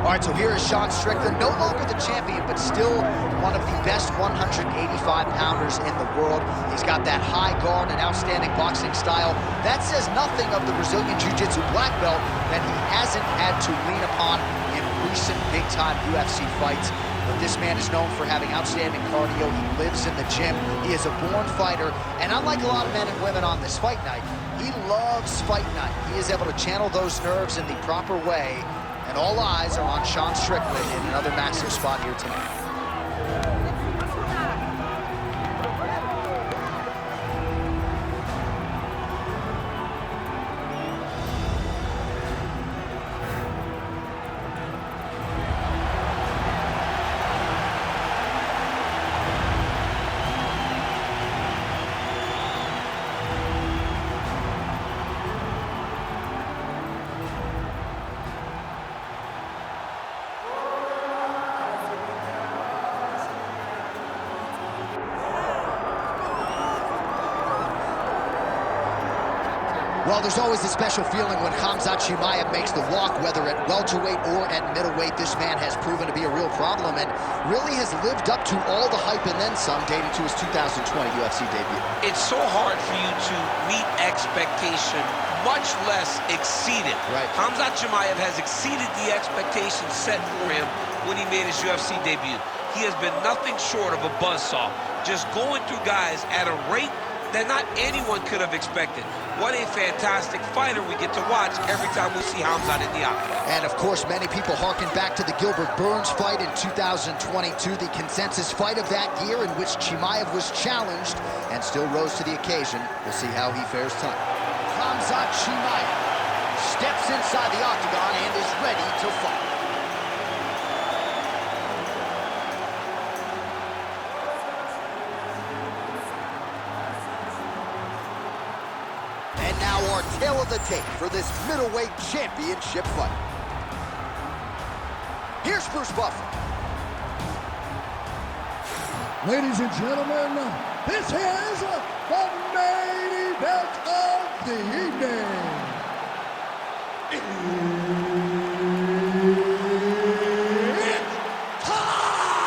All right, so here is Sean Stri, no longer the champion, but still one of the best 185-pounders in the world. He's got that high guard and outstanding boxing style. That says nothing of the Brazilian Jiu-Jitsu black belt that he hasn't had to lean upon in recent big-time UFC fights. But this man is known for having outstanding cardio. He lives in the gym. He is a born fighter. And unlike a lot of men and women on this fight night, he loves fight night. He is able to channel those nerves in the proper way. And all eyes are on Sean Stri in another massive spot here tonight. Well, there's always a special feeling when Khamzat Chi makes the walk, whether at welterweight or at middleweight. This man has proven to be a real problem and really has lived up to all the hype and then some, dating to his 2020 UFC debut. It's so hard for you to meet expectation, much less exceed it. Right. Khamzat Chi has exceeded the expectations set for him when he made his UFC debut. He has been nothing short of a buzzsaw, just going through guys at a rate that not anyone could have expected. What a fantastic fighter we get to watch every time we see Khamzat in the octagon. And of course, many people harken back to the Gilbert Burns fight in 2022, the consensus fight of that year in which Chimaev was challenged and still rose to the occasion. We'll see how he fares tonight. Khamzat Chimaev steps inside the octagon and is ready to fight. And now our tail of the tape for this middleweight championship fight. Here's Bruce Buffer. Ladies and gentlemen, this is the main event of the evening. It's time!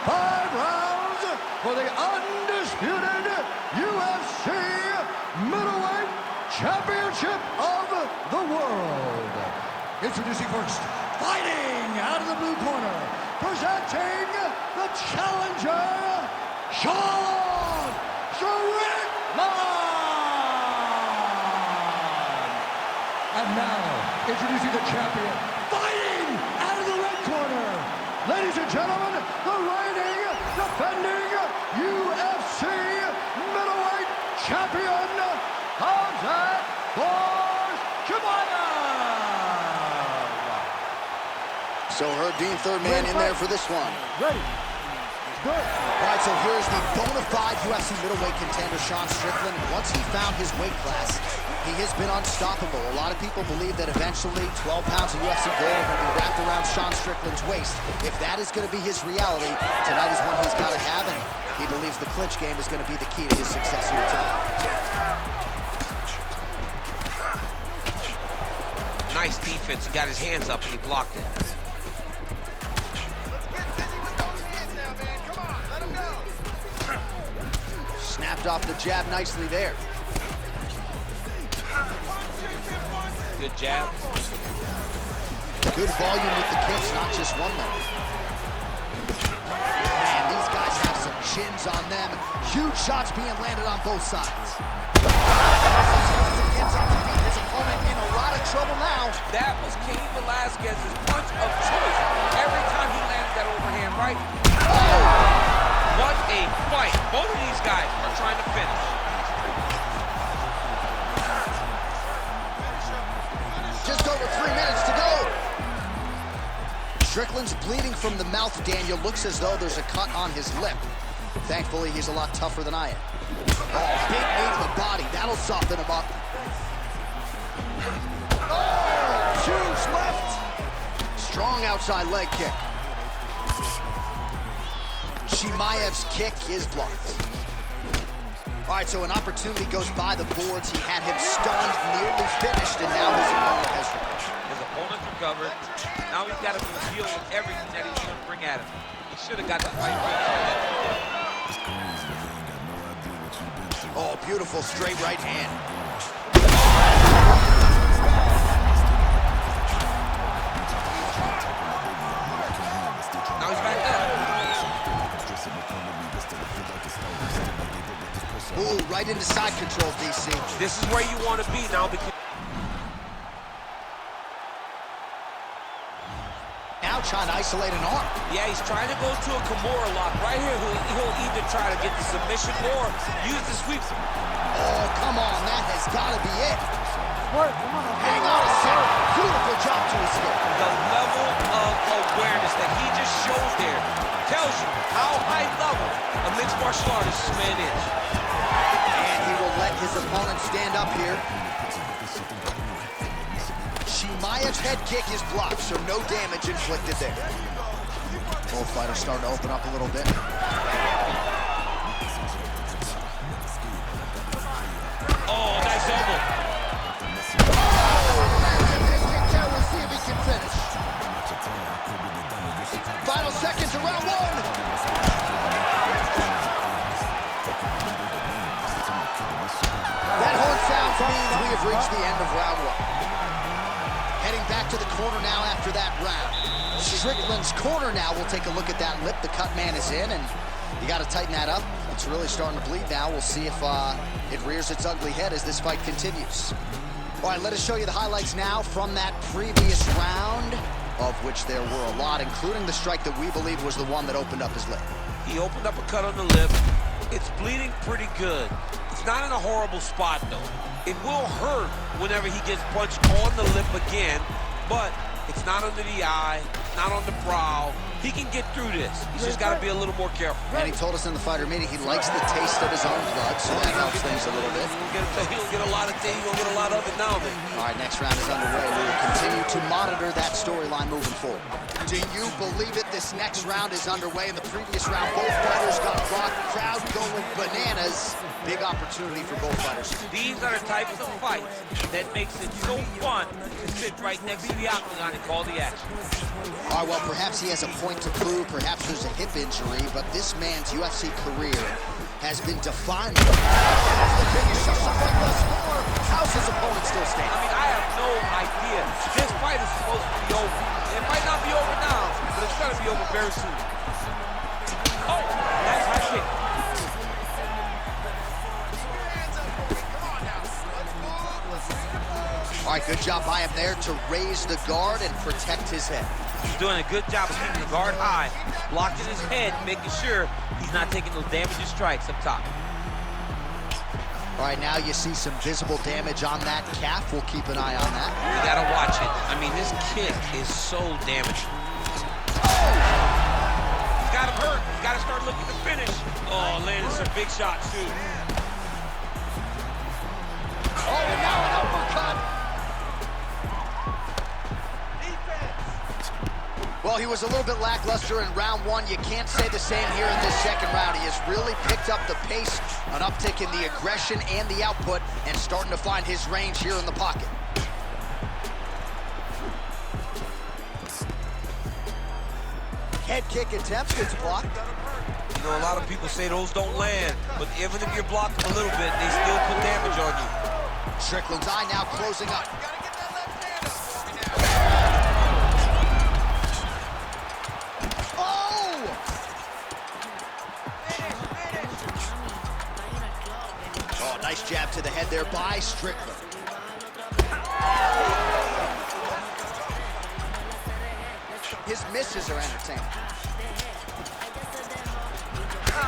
5 rounds for the undisputed UFC middleweight championship of the world. Introducing first, fighting out of the blue corner, presenting the challenger, Sean Stri. And now, introducing the champion, fighting out of the red corner. Ladies and gentlemen, the reigning, defending UFC middleweight champion, Khamzat Chi. So Herb Dean, third man in there for this one. Ready. Good. All right, so here's the bona fide UFC middleweight contender, Sean Stri. Once he found his weight class, he has been unstoppable. A lot of people believe that eventually 12 pounds of UFC gold will be wrapped around Sean Strickland's waist. If that is going to be his reality, tonight is one he's got to have, and he believes the clinch game is going to be the key to his success here tonight. Nice defense. He got his hands up and he blocked it. Snapped off the jab nicely there. Good jab. Good volume with the kicks, not just one though. Man, these guys have some chins on them. Huge shots being landed on both sides. Gets up to beat his opponent in a lot of trouble now. That was Cain Velasquez's punch of choice. Every time he landed that overhand right. Oh! What a fight. Both of these guys are trying to finish. Strickland's bleeding from the mouth, Daniel. Looks as though there's a cut on his lip. Thankfully, he's a lot tougher than I am. Oh, big knee to the body. That'll soften him up. Oh, huge left. Strong outside leg kick. Maev's kick is blocked. All right, so an opportunity goes by the boards. He had him stunned, nearly finished, and now his opponent has recovered. His opponent's recovered. Now he's got to deal with everything that he's going to bring at him. He should have got the fight. Oh, beautiful straight right hand. Now he's back up. Ooh, right into side control, DC. This is where you want to be now because... Now trying to isolate an arm. Yeah, he's trying to go to a Kimura lock. Right here, he'll either try to get the submission or use the sweep. Oh, come on, that has got to be it. Hang on a second. Beautiful job to escape. The level of awareness that he just shows there tells you how high level a mixed martial artist this man is. And he will let his opponent stand up here. Maev's head kick is blocked, so no damage inflicted there. Both fighters starting to open up a little bit. Oh, nice elbow. We'll see if he can finish. Final seconds of round one. That horn sounds means we have reached the end of round one. Heading back to the corner now after that round. Strickland's corner now. We'll take a look at that lip. The cut man is in, and you got to tighten that up. It's really starting to bleed now. We'll see if it rears its ugly head as this fight continues. All right, let us show you the highlights now from that previous round, of which there were a lot, including the strike that we believe was the one that opened up his lip. He opened up a cut on the lip. It's bleeding pretty good. It's not in a horrible spot, though. It will hurt whenever he gets punched on the lip again, but it's not under the eye, not on the brow. He can get through this. He's just got to be a little more careful. And he told us in the fighter meeting he likes the taste of his own blood, so that helps things a little bit. He'll get a lot of things. He'll get a lot of it now, man. All right, next round is underway. We will continue to monitor that storyline moving forward. Do you believe it? This next round is underway. In the previous round, both fighters got rocked. Crowd going bananas. Big opportunity for both fighters. These are the types of fights that makes it so fun to sit right next to the octagon and call the action. All right, well, perhaps he has a point to prove. Perhaps there's a hip injury, but this man's UFC career has been defined. That's the biggest shot thus far. How's his opponent still standing? I mean, I have no idea. This fight is supposed to be over. It might not be over now, but it's going to be over very soon. Oh, that's high kick. All right, good job by him there to raise the guard and protect his head. He's doing a good job of keeping the guard high, blocking his head, making sure he's not taking those damaging strikes up top. All right, now you see some visible damage on that calf. We'll keep an eye on that. You gotta watch it. I mean, this kick is so damaging. Oh! He's got him hurt. He's gotta start looking to finish. Oh, landed some big shots, too. Oh, and now an uppercut. Well, he was a little bit lackluster in round one. You can't say the same here in this second round. He has really picked up the pace, an uptick in the aggression and the output, and starting to find his range here in the pocket. Head kick attempts, gets blocked. You know, a lot of people say those don't land, but even if you're blocking a little bit, they still put damage on you. Strickland's eye now closing up. Oh, nice jab to the head there by Strickland. His misses are entertaining.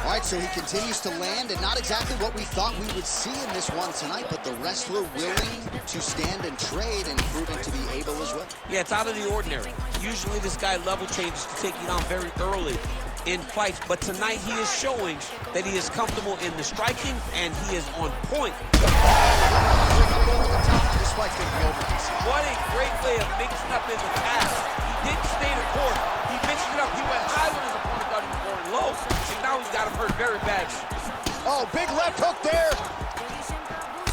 All right, so he continues to land, and not exactly what we thought we would see in this one tonight, but the wrestler willing to stand and trade and proving to be able as well. Yeah, it's out of the ordinary. Usually this guy level changes to take you down very early in fights, but tonight he is showing that he is comfortable in the striking, and he is on point. This fight's gonna be over, DC. What a great way of mixing up his attacks. He didn't stay the course. He mixed it up. He went high when his opponent thought he was going low, and now he's got him hurt very badly. Oh, big left hook there.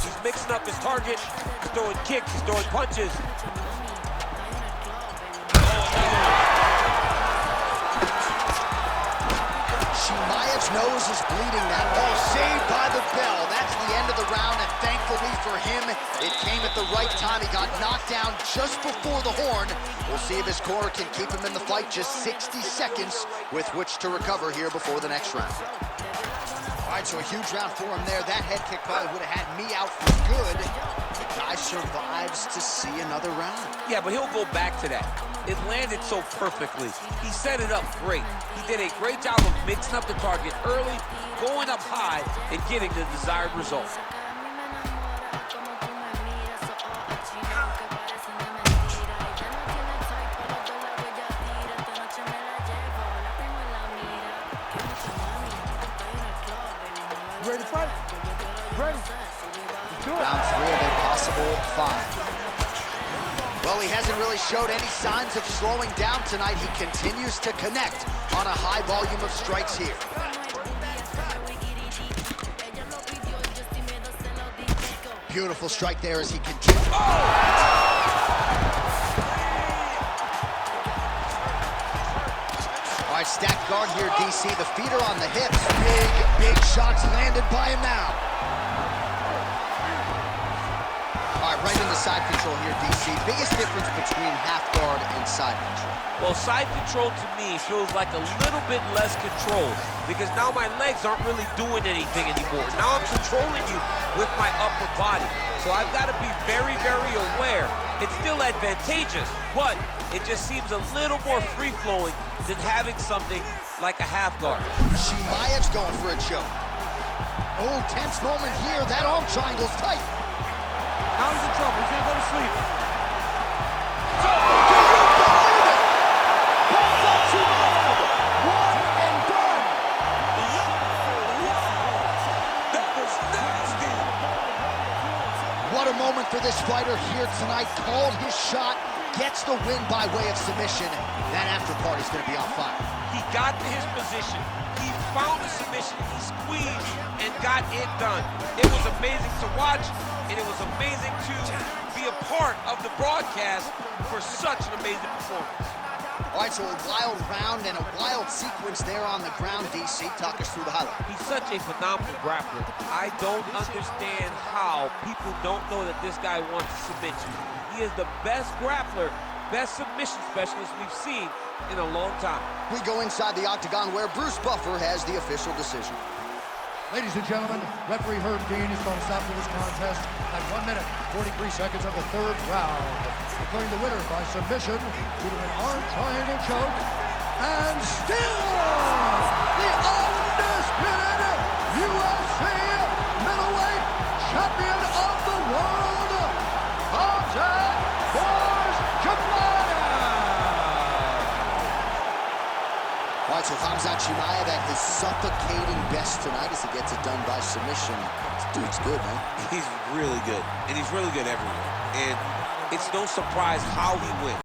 He's mixing up his target. He's throwing kicks. He's throwing punches. Maev's nose is bleeding now. Oh, saved by the bell. That's the end of the round, and thankfully for him, it came at the right time. He got knocked down just before the horn. We'll see if his corner can keep him in the fight. Just 60 seconds with which to recover here before the next round. All right, so a huge round for him there. That head kick probably would have had me out for good. The guy survives to see another round. Yeah, but he'll go back to that. It landed so perfectly. He set it up great. He did a great job of mixing up the target early, going up high, and getting the desired result. Ready to fight? Ready. Round 3 of a possible 5. Well, he hasn't really showed any signs of slowing down tonight. He continues to connect on a high volume of strikes here. Beautiful strike there as he continues. All right, stacked guard here, DC. The feet are on the hips. Big shots landed by him now. All right, right into side control here, DC. Biggest difference between half guard and side control. Well, side control to me feels like a little bit less control because now my legs aren't really doing anything anymore. Now I'm controlling you with my upper body. So I've got to be very, very aware. It's still advantageous, but it just seems a little more free-flowing than having something like a half guard. Maev's going for a choke. Oh, tense moment here. That arm triangle's tight. Now he's in trouble. He's gonna go to sleep. Can you believe it? Khamzat Chi, one and done. That was nasty. What a moment for this fighter here tonight. Called his shot, gets the win by way of submission. That after party's gonna be on fire. He got to his position. He found a submission. He squeezed and got it done. It was amazing to watch, and it was amazing to be a part of the broadcast for such an amazing performance. All right, so a wild round and a wild sequence there on the ground, DC. Talk us through the highlight. He's such a phenomenal grappler. I don't understand how people don't know that this guy wants to submit you. He is the best grappler, best submission specialist we've seen in a long time. We go inside the octagon where Bruce Buffer has the official decision. Ladies and gentlemen, referee Herb Dean is going to stop this contest at 1 minute, 43 seconds of the 3rd round, declaring the winner by submission due to an arm triangle choke, and still the undisputed UFC middleweight champion of the world, Khamzat Chi. All right, so Khamzat Chi at his suffocating best tonight as he gets it done by submission. This dude's good, man. He's really good, and he's really good everywhere. And it's no surprise how he wins.